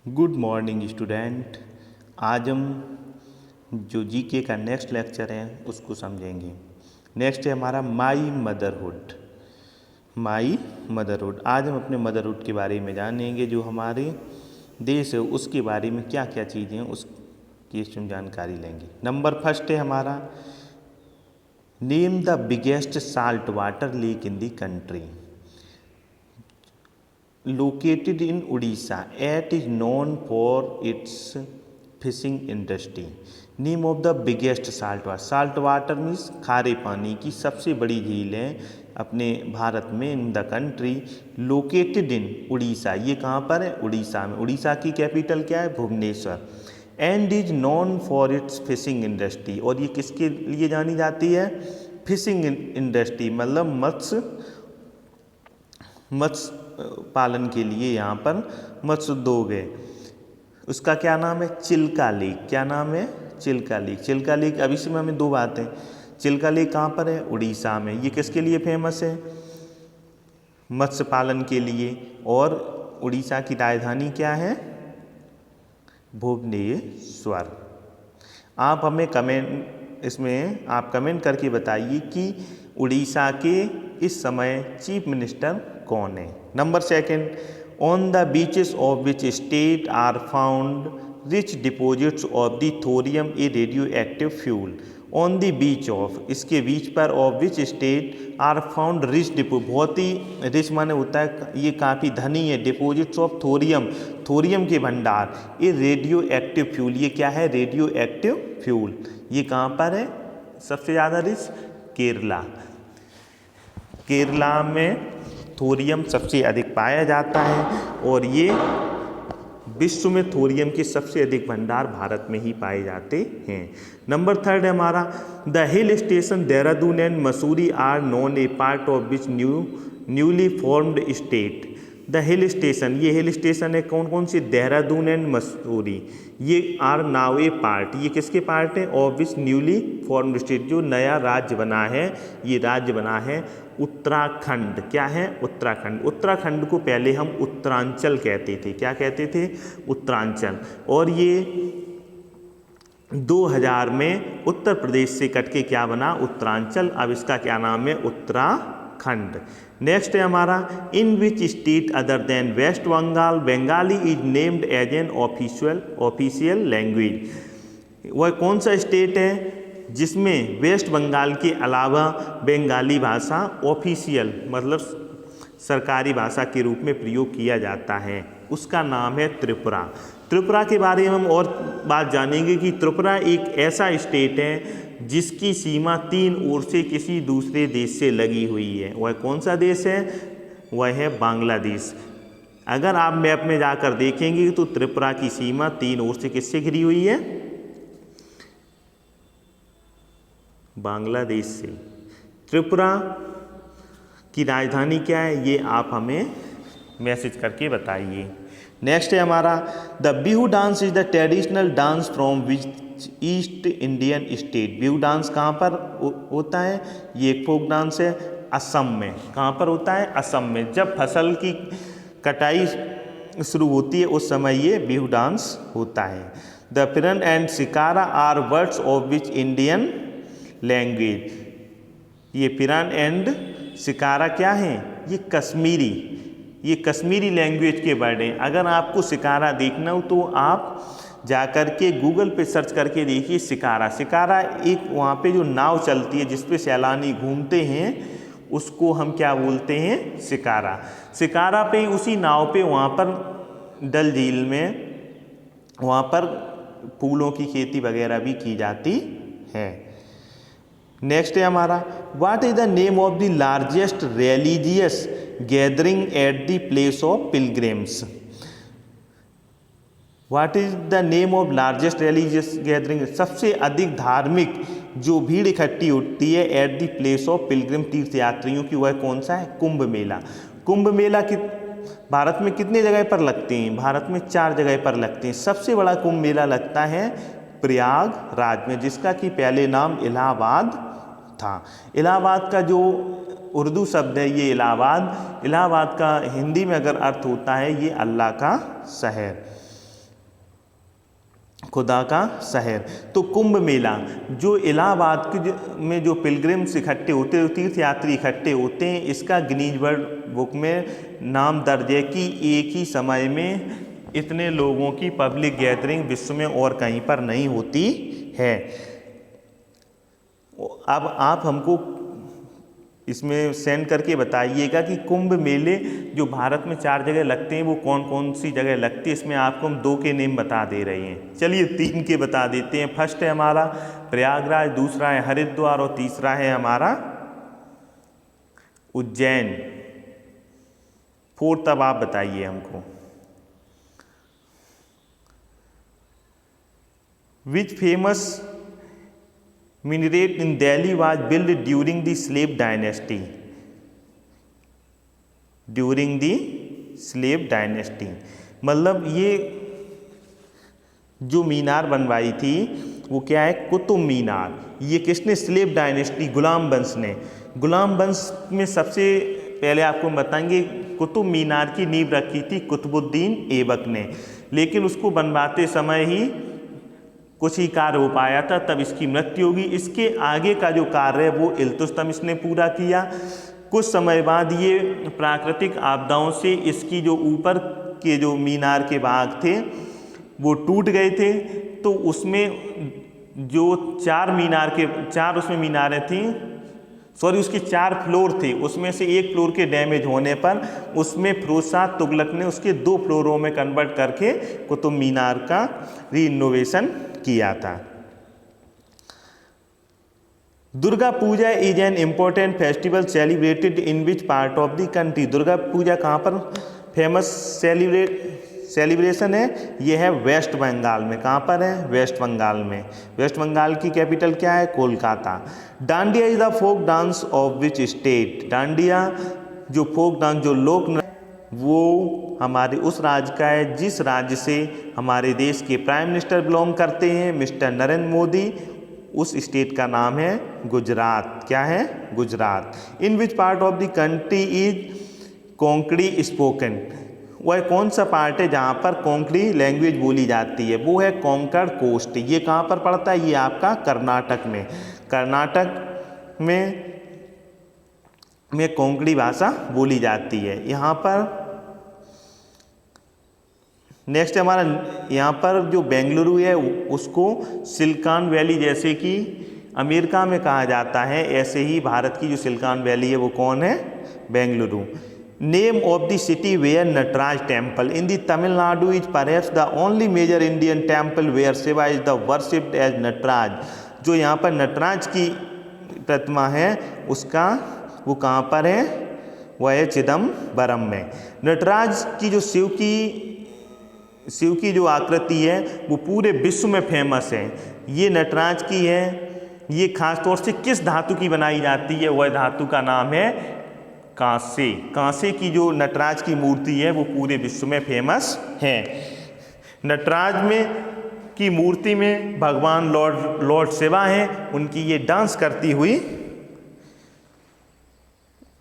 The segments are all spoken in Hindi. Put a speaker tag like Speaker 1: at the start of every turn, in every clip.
Speaker 1: Good morning student. आज हम जो जीके का नेक्स्ट लेक्चर है उसको समझेंगे। नेक्स्ट है हमारा माई मदरहुड। माई मदरहुड, आज हम अपने मदरहुड के बारे में जानेंगे। जो हमारे देश है उसके बारे में क्या क्या चीज़ें हैं उसकी हम जानकारी लेंगे। नंबर फर्स्ट है हमारा, name the biggest salt water lake in the country. Located in Odisha, it is known for its fishing industry. Name of the biggest salt water. Salt water means खारे पानी की सबसे बड़ी झील है अपने भारत में। In the country, located in Orissa, ये कहाँ पर है? उड़ीसा में। उड़ीसा की कैपिटल क्या है? Bhubaneswar. And is known for its fishing industry, और ये किसके लिए जानी जाती है? फिशिंग इंडस्ट्री मतलब मत्स्य पालन के लिए यहाँ पर मत्स्य उद्योग है। उसका क्या नाम है? चिल्का लेक। क्या नाम है? चिल्का लेक। चिल्का लेक, अभी से हमें दो बातें, चिल्का लेक कहाँ पर है? उड़ीसा में। ये किसके लिए फेमस है? मत्स्य पालन के लिए। और उड़ीसा की राजधानी क्या है? भुवनेश्वर। आप हमें इसमें आप कमेंट करके बताइए कि उड़ीसा के इस समय चीफ मिनिस्टर कौन है। Number second, on the beaches of which state are found rich deposits of the thorium a radioactive fuel. On the beach of, इसके बीच पर, of which state are found rich depot, बहुत ही रिच माने होता है ये काफ़ी धनी है। डिपॉजिट्स ऑफ थोरियम, थोरियम के भंडार। ये रेडियो एक्टिव फ्यूल, ये क्या है? Radio active fuel. ये कहाँ पर है सबसे ज़्यादा रिच? केरला। केरला में थोरियम सबसे अधिक पाया जाता है, और ये विश्व में थोरियम के सबसे अधिक भंडार भारत में ही पाए जाते हैं। नंबर थर्ड है हमारा, the hill station Dehradun and Mussoorie are known a part of which newly formed state. The hill station, ये हिल स्टेशन है कौन कौन से? देहरादून एंड मसूरी। ये आर नाउ ए पार्ट, ये किसके पार्ट है? Of which newly formed state, जो नया राज्य बना है, ये राज्य बना है उत्तराखंड। क्या है? उत्तराखंड। उत्तराखंड को पहले हम उत्तरांचल कहते थे। क्या कहते थे? उत्तरांचल। और ये 2000 में उत्तर प्रदेश से कट के क्या बना? उत्तरांचल। अब इसका क्या नाम है? उत्तराखंड। नेक्स्ट है हमारा, in which state other than West Bengal Bengali is named as an official language. वह कौन सा स्टेट है जिसमें वेस्ट बंगाल के अलावा बंगाली भाषा ऑफिशियल मतलब सरकारी भाषा के रूप में प्रयोग किया जाता है? उसका नाम है त्रिपुरा। त्रिपुरा के बारे में हम और बात जानेंगे कि त्रिपुरा एक ऐसा स्टेट है जिसकी सीमा 3 ओर से किसी दूसरे देश से लगी हुई है। वह कौन सा देश है? वह है बांग्लादेश। अगर आप मैप में जाकर देखेंगे तो त्रिपुरा की सीमा 3 ओर से किससे घिरी हुई है? बांग्लादेश से। त्रिपुरा की राजधानी क्या है? ये आप हमें मैसेज करके बताइए। नेक्स्ट है हमारा, the Bihu dance is the traditional dance from which east Indian state. Bihu dance कहाँ पर होता है? ये एक फोक डांस है, असम में। कहाँ पर होता है? असम में। जब फसल की कटाई शुरू होती है उस समय ये बिहू डांस होता है। The pheran and shikara are words of which Indian language. ये पिरान एंड शिकारा क्या है? ये कश्मीरी लैंग्वेज के वर्ड हैं। अगर आपको शिकारा देखना हो तो आप जाकर के गूगल पे सर्च करके देखिए शिकारा। शिकारा एक वहाँ पे जो नाव चलती है जिस पे सैलानी घूमते हैं उसको हम क्या बोलते हैं? शिकारा। शिकारा पे उसी नाव पे वहाँ पर डल झील में वहाँ पर फूलों की खेती वगैरह भी की जाती है। नेक्स्ट है हमारा, what is the name of the largest religious gathering at the place of pilgrims. What is the name of largest religious gathering, सबसे अधिक धार्मिक जो भीड़ इकट्ठी होती है at the place of Pilgrim, तीर्थ यात्रियों की, वह कौन सा है? कुंभ मेला। कुंभ मेला भारत में कितने जगह पर लगते हैं? भारत में 4 जगह पर लगते हैं। सबसे बड़ा कुंभ मेला लगता है प्रयागराज में, जिसका कि पहले नाम इलाहाबाद था। इलाहाबाद का जो उर्दू शब्द है ये इलाहाबाद का हिंदी में अगर अर्थ होता है ये अल्लाह का शहर। खुदा का शहर। तो कुंभ मेला जो इलाहाबाद में जो पिलग्रिम्स इकट्ठे होते हैं, तीर्थ यात्री इकट्ठे होते हैं, इसका गिनीज वर्ल्ड बुक में नाम दर्ज है कि एक ही समय में इतने लोगों की पब्लिक गैदरिंग विश्व में और कहीं पर नहीं होती है। अब आप हमको इसमें सेंड करके बताइएगा कि कुंभ मेले जो भारत में 4 जगह लगते हैं वो कौन कौन सी जगह लगती है। इसमें आपको हम 2 के नेम बता दे रहे हैं, चलिए 3 के बता देते हैं। फर्स्ट है हमारा प्रयागराज, दूसरा है हरिद्वार और तीसरा है हमारा उज्जैन। फोर्थ अब आप बताइए हमको। Which famous minaret in Delhi was built during the slave dynasty? During the slave dynasty मतलब ये जो मीनार बनवाई थी वो क्या है, कुतुब मीनार। ये किसने, स्लेव डायनेस्टी, गुलाम वंश ने। गुलाम वंश में सबसे पहले आपको बताएंगे कुतुब मीनार की नींव रखी थी कुतुबुद्दीन ऐबक ने, लेकिन उसको बनवाते समय ही कुछ ही कार्य हो पाया था, तब इसकी मृत्यु होगी। इसके आगे का जो कार्य है वो इल्तुतमिश ने पूरा किया। कुछ समय बाद ये प्राकृतिक आपदाओं से इसकी जो ऊपर के जो मीनार के भाग थे वो टूट गए थे, तो उसमें जो 4 उसमें मीनारें थीं, उसके 4 फ्लोर थे, उसमें से एक फ्लोर के डैमेज होने पर उसमें फिरोज शाह तुगलक ने उसके 2 फ्लोरों में कन्वर्ट करके कुतुब मीनार का रीइनोवेशन किया था। Durga Puja is an important festival celebrated in which part of the country? Durga Puja कहाँ पर फेमस सेलिब्रेशन है? यह है वेस्ट बंगाल में। कहाँ पर है? वेस्ट बंगाल में। वेस्ट बंगाल की कैपिटल क्या है? Kolkata. Dandiya is the folk dance of which state? Dandiya जो फोक डांस, जो लोक नृत्य, वो हमारे उस राज्य का है जिस राज्य से हमारे देश के प्राइम मिनिस्टर बिलोंग करते हैं, मिस्टर नरेंद्र मोदी। उस स्टेट का नाम है गुजरात। क्या है? Gujarat. In which part of the country is Konkani spoken? वह कौन सा पार्ट है जहाँ पर कोंकणी लैंग्वेज बोली जाती है? वो है कोंकण कोस्ट। ये कहाँ पर पड़ता है? ये आपका कर्नाटक में। कर्नाटक में कोंकणी भाषा बोली जाती है। यहाँ पर नेक्स्ट हमारा, यहाँ पर जो बेंगलुरु है उसको सिलिकॉन वैली, जैसे कि अमेरिका में कहा जाता है, ऐसे ही भारत की जो सिलिकॉन वैली है वो कौन है? Bengaluru. Name of the city where Nataraja temple in the Tamil Nadu is perhaps the only major Indian temple where Shiva is the worshipped as Nataraja. जो यहाँ पर नटराज की प्रतिमा है उसका वो कहाँ पर है? वह है चिदम्बरम में। नटराज की जो शिव की जो आकृति है वो पूरे विश्व में फेमस है। ये नटराज की है। ये खास तौर से किस धातु की बनाई जाती है? वह धातु का नाम है कांसे। कांसे की जो नटराज की मूर्ति है वो पूरे विश्व में फेमस है। नटराज में की मूर्ति में भगवान लॉर्ड शिवा हैं, उनकी ये डांस करती हुई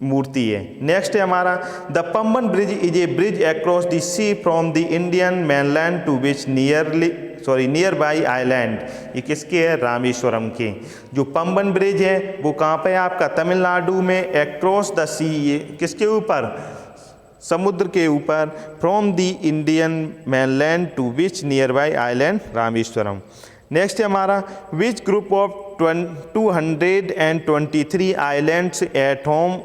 Speaker 1: मूर्ति है। नेक्स्ट है हमारा the Pamban bridge is a bridge across the sea from the Indian mainland to which nearby island. ये किसके है? रामेश्वरम के। जो पंबन ब्रिज है वो कहाँ पे है आपका? तमिलनाडु में। अक्रॉस द सी, ये किसके ऊपर? समुद्र के ऊपर। From the Indian mainland to which nearby island Rameswaram. Next है हमारा which group of 223 islands at home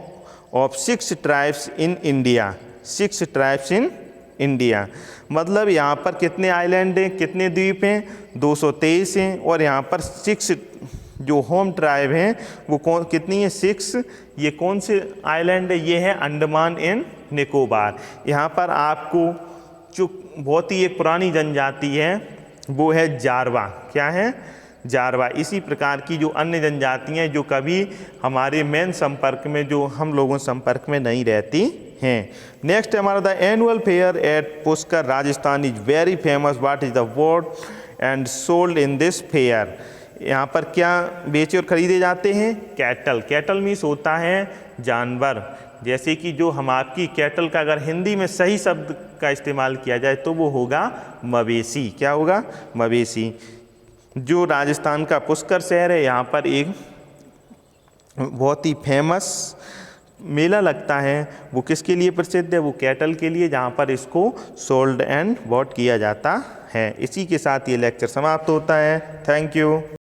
Speaker 1: of 6 tribes in India? 6 tribes in India मतलब यहाँ पर कितने आइलैंड हैं, कितने द्वीप हैं? 223 हैं। और यहाँ पर 6 जो होम ट्राइब हैं वो कितनी है? 6। ये कौन से आइलैंड है? ये है अंडमान एंड निकोबार। यहाँ पर आपको जो बहुत ही एक पुरानी जनजाति है वो है जारवा। क्या है? जारवा। इसी प्रकार की जो अन्य जनजातियाँ जो कभी हमारे मेन संपर्क में, जो हम लोगों संपर्क में नहीं रहती हैं। नेक्स्ट हमारा the annual fair eight Pushkar Rajasthan is very famous. What is the word and sold in this fair? यहाँ पर क्या बेचे और खरीदे जाते हैं? कैटल। कैटल मीन्स होता है जानवर। जैसे कि जो हम आपकी कैटल का अगर हिंदी में सही शब्द का इस्तेमाल किया जाए तो वो होगा मवेशी। क्या होगा? मवेशी। जो राजस्थान का पुष्कर शहर है, यहाँ पर एक बहुत ही फेमस मेला लगता है। वो किसके लिए प्रसिद्ध है? वो कैटल के लिए, जहाँ पर इसको सोल्ड एंड बॉट किया जाता है। इसी के साथ ये लेक्चर समाप्त होता है। Thank you.